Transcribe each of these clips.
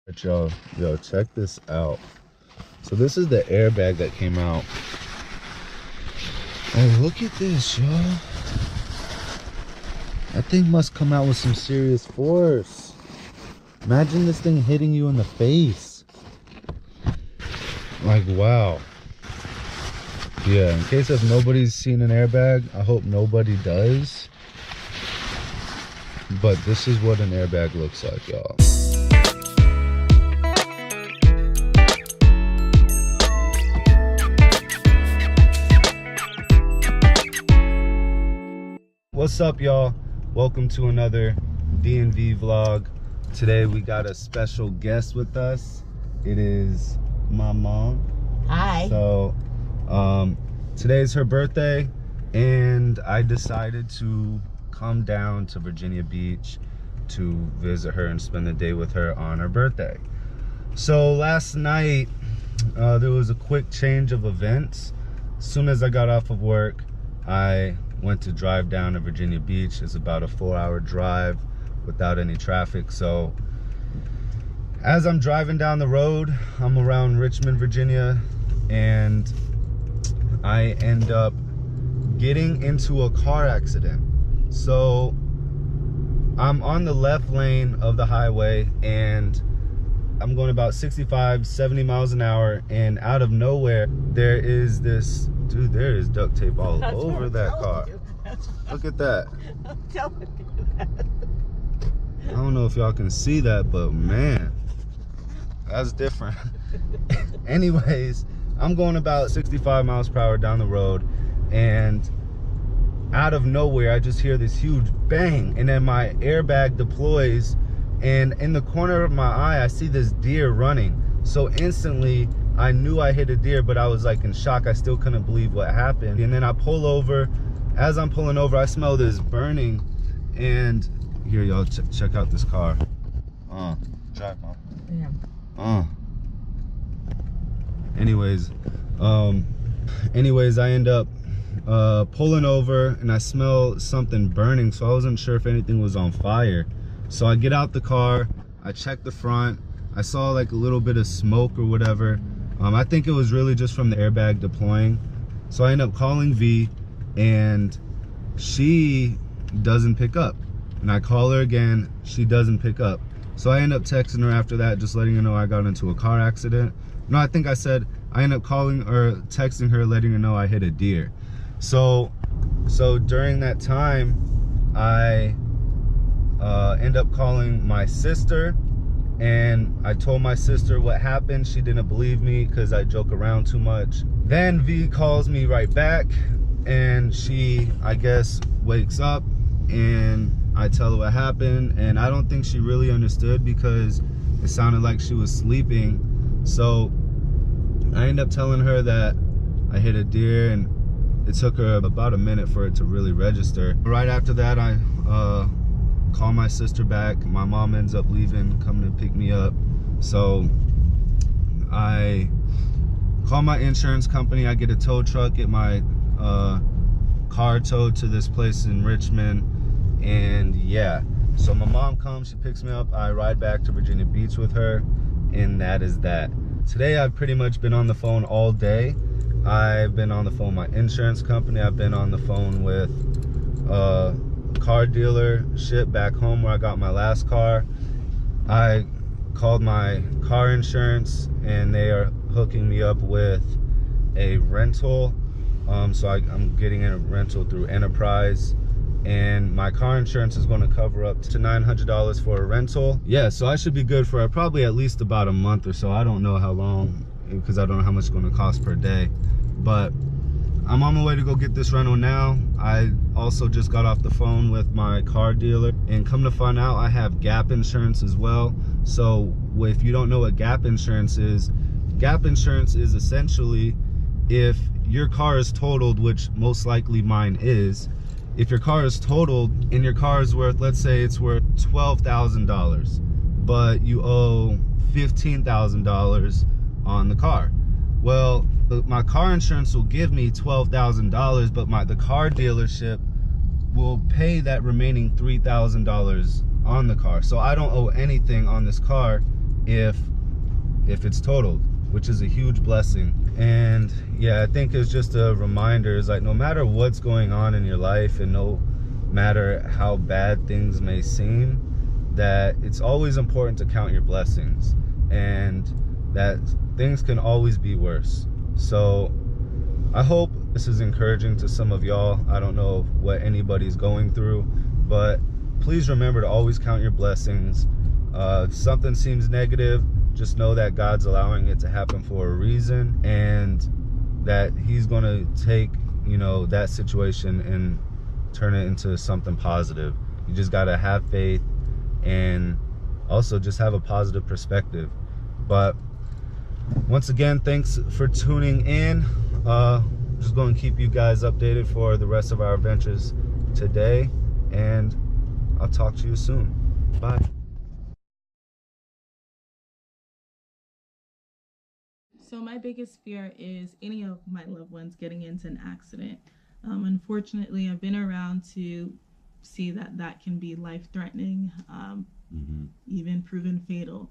But yo, check this out. So this is the airbag that came out. Oh, look at this, yo. That thing must come out with some serious force. Imagine this thing hitting you in the face. Like, wow. Yeah, in case if nobody's seen an airbag, I hope nobody does. But this is what an airbag looks like, y'all. What's up, y'all? Welcome to another D&V vlog. Today we got a special guest with us. It is my mom. Hi. So today's her birthday and I decided to come down to Virginia Beach to visit her and spend the day with her on her birthday. So last night there was a quick change of events. As soon as I got off of work, I went to drive down to Virginia Beach. It's about a 4-hour drive without any traffic. So as I'm driving down the road, I'm around Richmond, Virginia, and I end up getting into a car accident. So I'm on the left lane of the highway and I'm going about 65, 70 miles an hour, and out of nowhere there is this, dude, there is duct tape all over that car. Look at that. I'm telling you that. I don't know if y'all can see that, but man, that's different. Anyways, I'm going about 65 miles per hour down the road, and out of nowhere I just hear this huge bang, and then my airbag deploys, and in the corner of my eye I see this deer running. So instantly I knew I hit a deer, but I was like in shock. I still couldn't believe what happened. And then I pull over. As I'm pulling over, I smell this burning, and here, y'all, check out this car. Drive, Mom. Yeah. Anyways, I end up pulling over, and I smell something burning, so I wasn't sure if anything was on fire. So I get out the car, I check the front, I saw like a little bit of smoke or whatever. I think it was really just from the airbag deploying. So I end up calling V, and she doesn't pick up. And I call her again, she doesn't pick up. So I end up texting her after that, just letting her know I got into a car accident. No, I think I said I end up calling or texting her, letting her know I hit a deer. So during that time, I end up calling my sister, and I told my sister what happened. She didn't believe me because I joke around too much. Then V calls me right back, and she, I guess, wakes up, and I tell her what happened, and I don't think she really understood because it sounded like she was sleeping. So I end up telling her that I hit a deer, and it took her about a minute for it to really register. Right after that, I call my sister back. My mom ends up leaving, coming to pick me up. So I call my insurance company. I get a tow truck, get my car towed to this place in Richmond, and yeah. So my mom comes, she picks me up, I ride back to Virginia Beach with her, and that is that. Today I've pretty much been on the phone all day. I've been on the phone with my insurance company. I've been on the phone with car dealership back home where I got my last car. I called my car insurance, and they are hooking me up with a rental. So I'm getting a rental through Enterprise, and my car insurance is going to cover up to $900 for a rental. Yeah, so I should be good for probably at least about a month or so. I don't know how long, because I don't know how much it's going to cost per day, but I'm on my way to go get this rental now. I also just got off the phone with my car dealer, and come to find out I have gap insurance as well. So if you don't know what gap insurance is essentially if your car is totaled, which most likely mine is. If your car is totaled and your car is worth, let's say it's worth $12,000, but you owe $15,000 on the car. Well, my car insurance will give me $12,000, but the car dealership will pay that remaining $3,000 on the car. So I don't owe anything on this car if it's totaled, which is a huge blessing. And yeah, I think it's just a reminder, is like, no matter what's going on in your life and no matter how bad things may seem, that it's always important to count your blessings, and that things can always be worse. So I hope this is encouraging to some of y'all. I don't know what anybody's going through, but please remember to always count your blessings. If something seems negative, just know that God's allowing it to happen for a reason, and that he's going to take, you know, that situation and turn it into something positive. You just got to have faith and also just have a positive perspective. But once again, thanks for tuning in. Just going to keep you guys updated for the rest of our adventures today, and I'll talk to you soon. Bye. So my biggest fear is any of my loved ones getting into an accident. Unfortunately, I've been around to see that can be life-threatening, even proven fatal.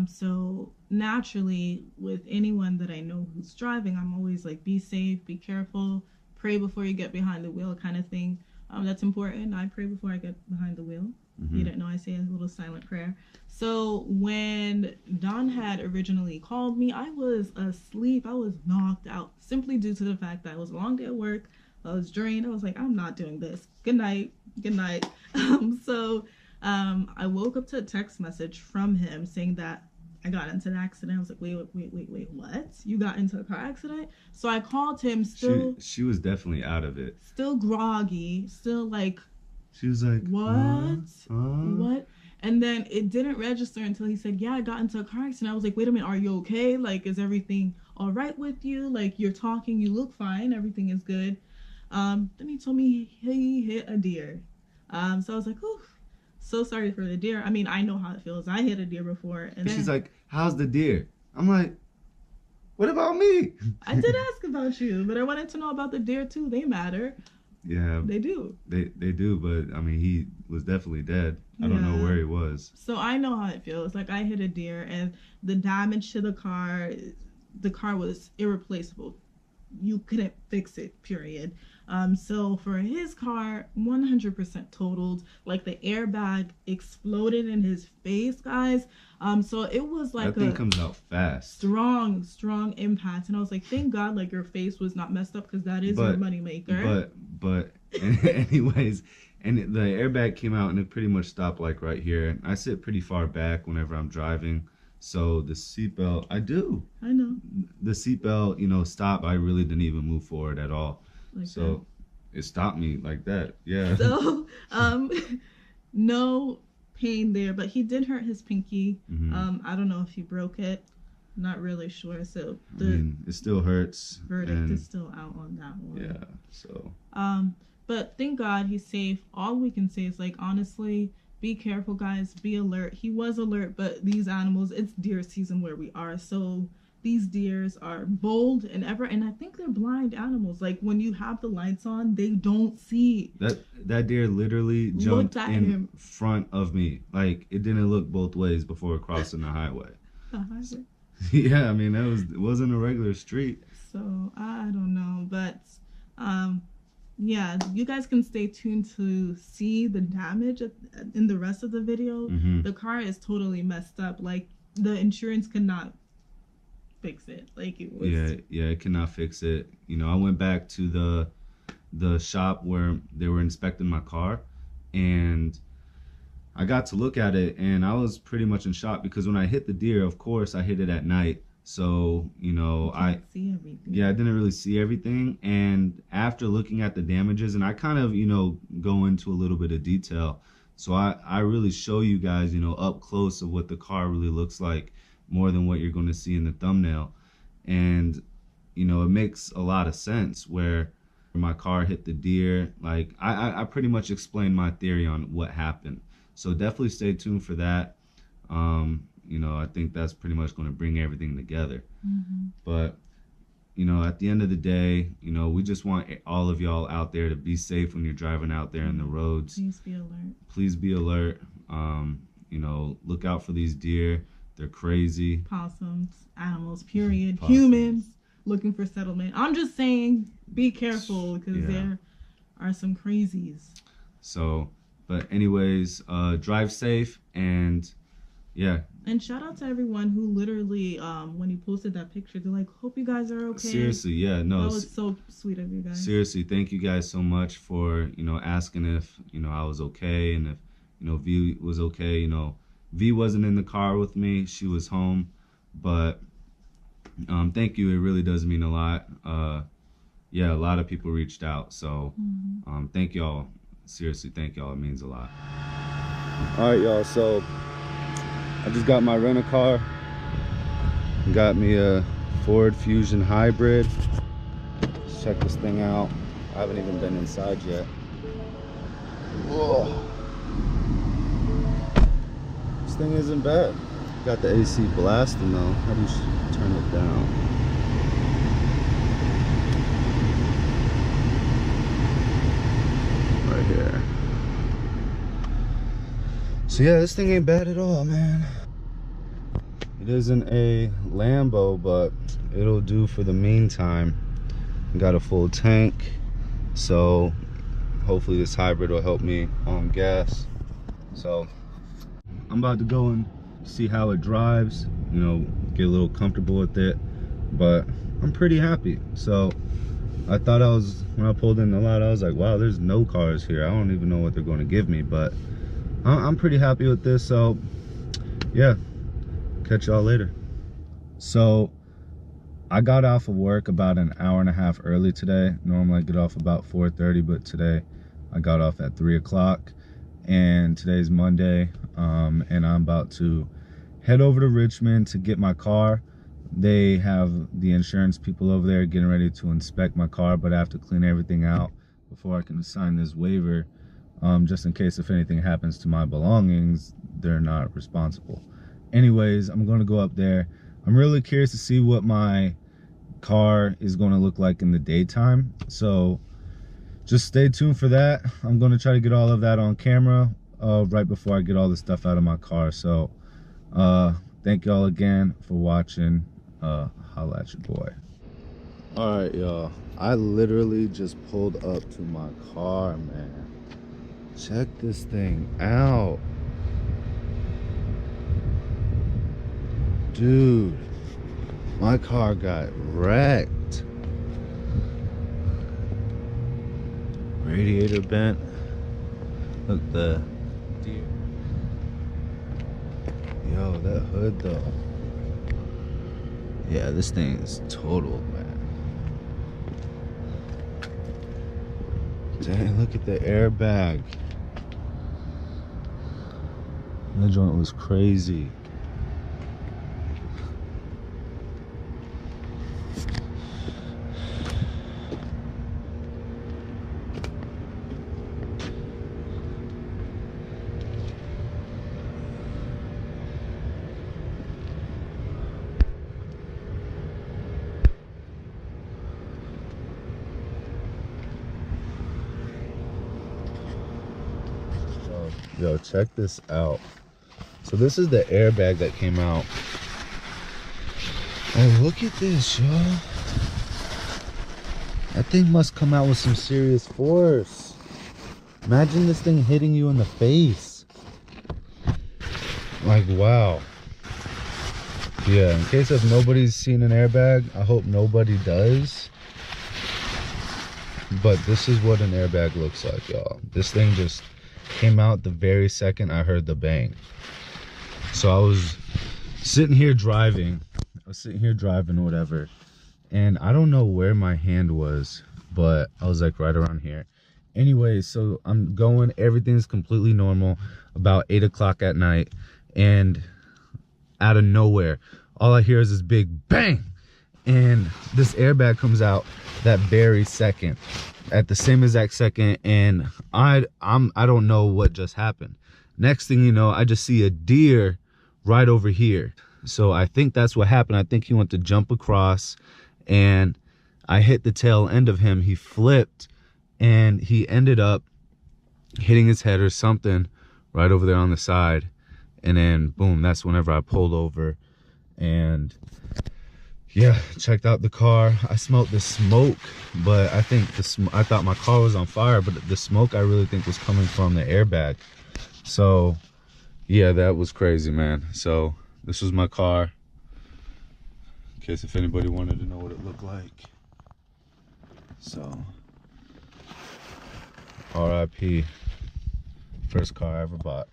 So naturally, with anyone that I know who's driving, I'm always like, be safe, be careful, pray before you get behind the wheel, kind of thing. That's important. I pray before I get behind the wheel. If you didn't know, I say a little silent prayer. So when Don had originally called me, I was asleep. I was knocked out simply due to the fact that it was a long day at work. I was drained. I was like, I'm not doing this. Good night. Good night. I woke up to a text message from him saying that I got into an accident. I was like, wait, what? You got into a car accident? So I called him still. She was definitely out of it. Still groggy. Still like. She was like, what? What? And then it didn't register until he said, yeah, I got into a car accident. I was like, wait a minute, are you okay? Like, is everything all right with you? Like, you're talking, you look fine, everything is good. Then he told me he hit a deer. So I was like, ooh, so sorry for the deer. I mean, I know how it feels. I hit a deer before. And she's like, how's the deer? I'm like, what about me? I did ask about you, but I wanted to know about the deer too. They matter. Yeah, they do. They do, but I mean, he was definitely dead. I don't know where he was. So I know how it feels. Like, I hit a deer, and the damage to the car was irreplaceable. You couldn't fix it, period. So for his car, 100% totaled. Like, the airbag exploded in his face, guys. So it was like that thing comes out fast. Strong impact. And I was like, thank God, like, your face was not messed up, because that is your moneymaker. But anyways, and the airbag came out and it pretty much stopped like right here. I sit pretty far back whenever I'm driving. So the seatbelt, I know. The seatbelt, you know, stopped. I really didn't even move forward at all. Like so that. It stopped me like that. Yeah. So, no pain there, but he did hurt his pinky. I don't know if he broke it. Not really sure. So I mean, it still hurts. Verdict is still out on that one. Yeah. So. But thank God he's safe. All we can say is, like, honestly, be careful, guys. Be alert. He was alert, but these animals, it's deer season where we are. So these deers are bold and I think they're blind animals. Like, when you have the lights on, they don't see. That deer literally jumped in front of me. Like, it didn't look both ways before crossing the highway. Yeah, I mean, it wasn't a regular street. So I don't know, but yeah, you guys can stay tuned to see the damage in the rest of the video. The car is totally messed up. Like, the insurance could not fix it. Like, it was. Yeah, it cannot fix it. You know, I went back to the shop where they were inspecting my car, and I got to look at it, and I was pretty much in shock, because when I hit the deer, of course, I hit it at night. So, you know, I didn't really see everything. And after looking at the damages, and I kind of, you know, go into a little bit of detail. So I really show you guys, you know, up close of what the car really looks like, more than what you're going to see in the thumbnail. And, you know, it makes a lot of sense where my car hit the deer. Like, I pretty much explained my theory on what happened. So definitely stay tuned for that. You know, I think that's pretty much going to bring everything together. But, you know, at the end of the day, you know, we just want all of y'all out there to be safe when you're driving out there in the roads. Please be alert. Please be alert. You know, look out for these deer. They're crazy. Possums, animals, period. Possums. Humans looking for settlement. I'm just saying, be careful, because there are some crazies. So, but anyways, drive safe, and yeah. And shout out to everyone who literally, when you posted that picture, they're like, hope you guys are okay. Seriously, yeah, no. That was so sweet of you guys. Seriously, thank you guys so much for, asking if, I was okay, and if, V was okay. V wasn't in the car with me. She was home. But thank you. It really does mean a lot. Yeah, a lot of people reached out. So thank y'all. Seriously, thank y'all. It means a lot. All right, y'all. So I just got my rent-a-car. Got me a Ford Fusion Hybrid. Let's check this thing out. I haven't even been inside yet. Whoa. This thing isn't bad. Got the AC blasting though. How do you turn it down? Right here. So yeah, this thing ain't bad at all, man. It isn't a Lambo, but it'll do for the meantime. Got a full tank, so hopefully this hybrid will help me on gas. So I'm about to go and see how it drives, get a little comfortable with it, but I'm pretty happy. So I thought when I pulled in the lot, I was like, wow, there's no cars here. I don't even know what they're going to give me, but I'm pretty happy with this. So yeah, catch y'all later. So I got off of work about an hour and a half early today. Normally I get off about 4:30, but today I got off at 3 o'clock. And today's Monday, and I'm about to head over to Richmond to get my car. They have the insurance people over there getting ready to inspect my car, but I have to clean everything out before I can sign this waiver, just in case if anything happens to my belongings, they're not responsible. Anyways, I'm going to go up there. I'm really curious to see what my car is going to look like in the daytime, so just stay tuned for that. I'm going to try to get all of that on camera right before I get all the stuff out of my car. So thank y'all again for watching. Holla at your boy. All right, y'all, I literally just pulled up to my car, man. Check this thing out, dude. My car got wrecked. Radiator bent. Look, the deer. Yo, that hood though. Yeah, this thing is totaled, man. Dang, look at the airbag. That joint was crazy. Yo, check this out. So this is the airbag that came out. Oh, look at this, y'all. That thing must come out with some serious force. Imagine this thing hitting you in the face. Like, wow. Yeah, in case if nobody's seen an airbag, I hope nobody does. But this is what an airbag looks like, y'all. This thing just came out the very second I heard the bang. So I was sitting here driving. Or whatever. And I don't know where my hand was, but I was like right around here. Anyway, so I'm going, everything's completely normal, about 8 o'clock at night. And out of nowhere, all I hear is this big bang. And this airbag comes out that very second, at the same exact second, and I don't know what just happened. Next thing you know, I just see a deer right over here. So I think that's what happened. I think he went to jump across, and I hit the tail end of him. He flipped, and he ended up hitting his head or something right over there on the side. And then boom, that's whenever I pulled over and yeah, checked out the car. I smelled the smoke, but I think I thought my car was on fire, but the smoke I really think was coming from the airbag. So yeah, that was crazy, man. So this was my car, in case if anybody wanted to know what it looked like. So RIP, first car I ever bought.